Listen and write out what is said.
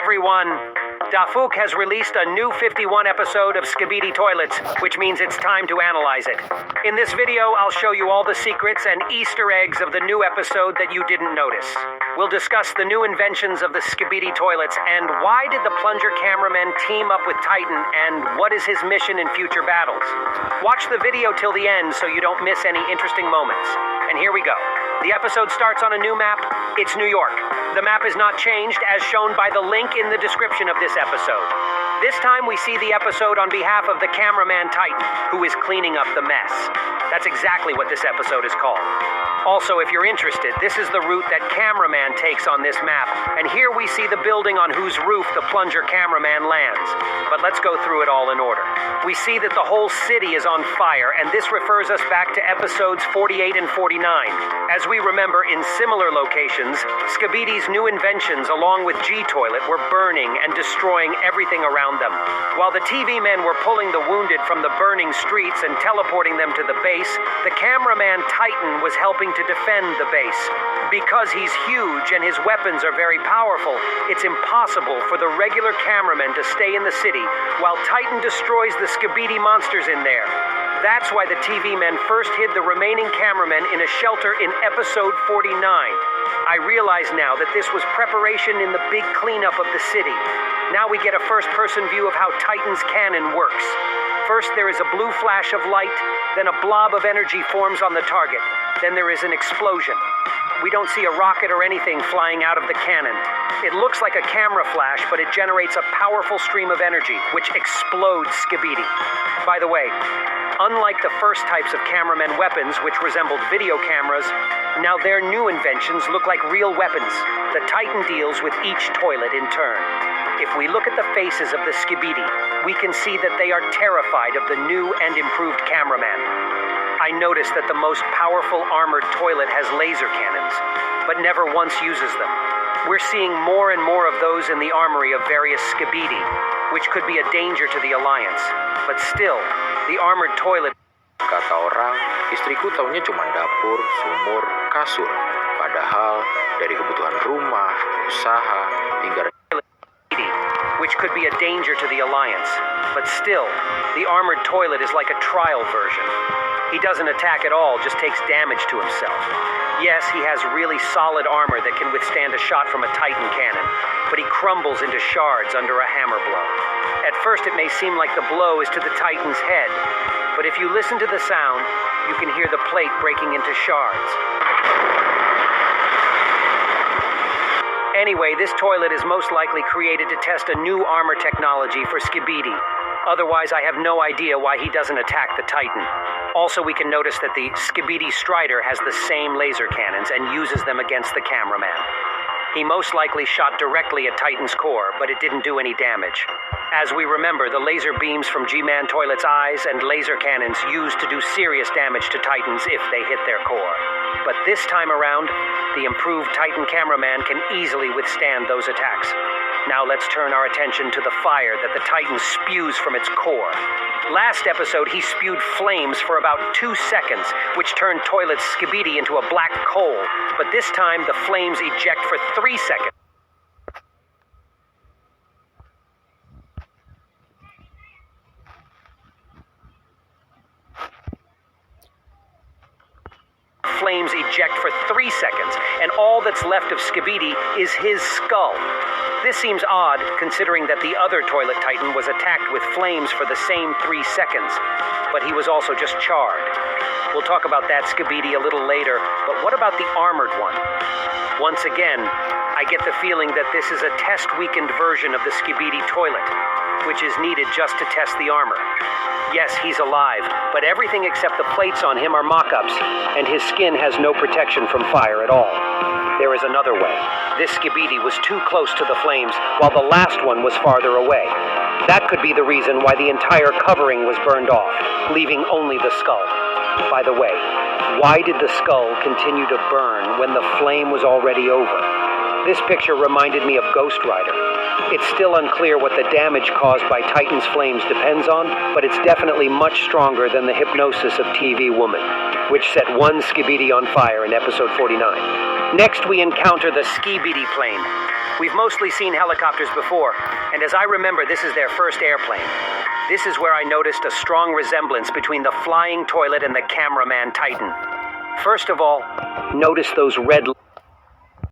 everyone! Dafuk has released a new 51 episode of Skibidi Toilets, which means it's time to analyze it. In this video, I'll show you all the secrets and Easter eggs of the new episode that you didn't notice. We'll discuss the new inventions of the Skibidi Toilets and why did the plunger cameraman team up with Titan and what is his mission in future battles. Watch the video till the end so you don't miss any interesting moments. And here we go. The episode starts on a new map. It's New York. The map is not changed as shown by the link in the description of this episode. This time we see the episode on behalf of the cameraman Titan, who is cleaning up the mess. That's exactly what this episode is called. Also, if you're interested, this is the route that cameraman takes on this map, and here we see the building on whose roof the plunger cameraman lands. But let's go through it all in order. We see that the whole city is on fire, and this refers us back to episodes 48 and 49. As we remember, in similar locations, Skibidi's new inventions along with G-Toilet were burning and destroying everything around them. While the TV men were pulling the wounded from the burning streets and teleporting them to the base, the cameraman Titan was helping to defend the base. Because he's huge and his weapons are very powerful, it's impossible for the regular cameramen to stay in the city while Titan destroys the Skibidi monsters in there. That's why the TV men first hid the remaining cameramen in a shelter in episode 49. I realize now that this was preparation in the big cleanup of the city. Now we get a first-person view of how Titan's cannon works. First there is a blue flash of light, then a blob of energy forms on the target. Then there is an explosion. We don't see a rocket or anything flying out of the cannon. It looks like a camera flash, but it generates a powerful stream of energy, which explodes Skibidi. By the way, unlike the first types of cameramen weapons, which resembled video cameras, now their new inventions look like real weapons. The Titan deals with each toilet in turn. If we look at the faces of the Skibidi, we can see that they are terrified of the new and improved cameraman. I noticed that the most powerful armored toilet has laser cannons, but never once uses them. We're seeing more and more of those in the armory of various Skibidi, which could be a danger to the Alliance. But still, the armored toilet... Kata orang, istriku taunya cuma dapur, sumur, kasur. Padahal dari kebutuhan rumah, usaha, hingga... which could be a danger to the Alliance. But still, the armored toilet is like a trial version. He doesn't attack at all, just takes damage to himself. Yes, he has really solid armor that can withstand a shot from a Titan cannon, but he crumbles into shards under a hammer blow. At first it may seem like the blow is to the Titan's head, but if you listen to the sound, you can hear the plate breaking into shards. Anyway, this toilet is most likely created to test a new armor technology for Skibidi. Otherwise, I have no idea why he doesn't attack the Titan. Also, we can notice that the Skibidi Strider has the same laser cannons and uses them against the cameraman. He most likely shot directly at Titan's core, but it didn't do any damage. As we remember, the laser beams from G-Man Toilet's eyes and laser cannons used to do serious damage to Titans if they hit their core. But this time around, the improved Titan cameraman can easily withstand those attacks. Now let's turn our attention to the fire that the Titan spews from its core. Last episode, he spewed flames for about 2 seconds, which turned Toilet's Skibidi into a black coal. But this time, the flames eject for 3 seconds. Flames eject for 3 seconds, and all that's left of Skibidi is his skull. This seems odd, considering that the other Toilet Titan was attacked with flames for the same 3 seconds, but he was also just charred. We'll talk about that Skibidi a little later, but what about the armored one? Once again, I get the feeling that this is a test-weakened version of the Skibidi Toilet, which is needed just to test the armor. Yes, he's alive, but everything except the plates on him are mock-ups, and his skin has no protection from fire at all. There is another way. This Skibidi was too close to the flames, while the last one was farther away. That could be the reason why the entire covering was burned off, leaving only the skull. By the way, why did the skull continue to burn when the flame was already over? This picture reminded me of Ghost Rider. It's still unclear what the damage caused by Titan's flames depends on, but it's definitely much stronger than the hypnosis of TV Woman, which set one Skibidi on fire in episode 49. Next, we encounter the skibidi plane. We've mostly seen helicopters before, and as I remember, this is their first airplane. This is where I noticed a strong resemblance between the flying toilet and the cameraman Titan. First of all, notice those red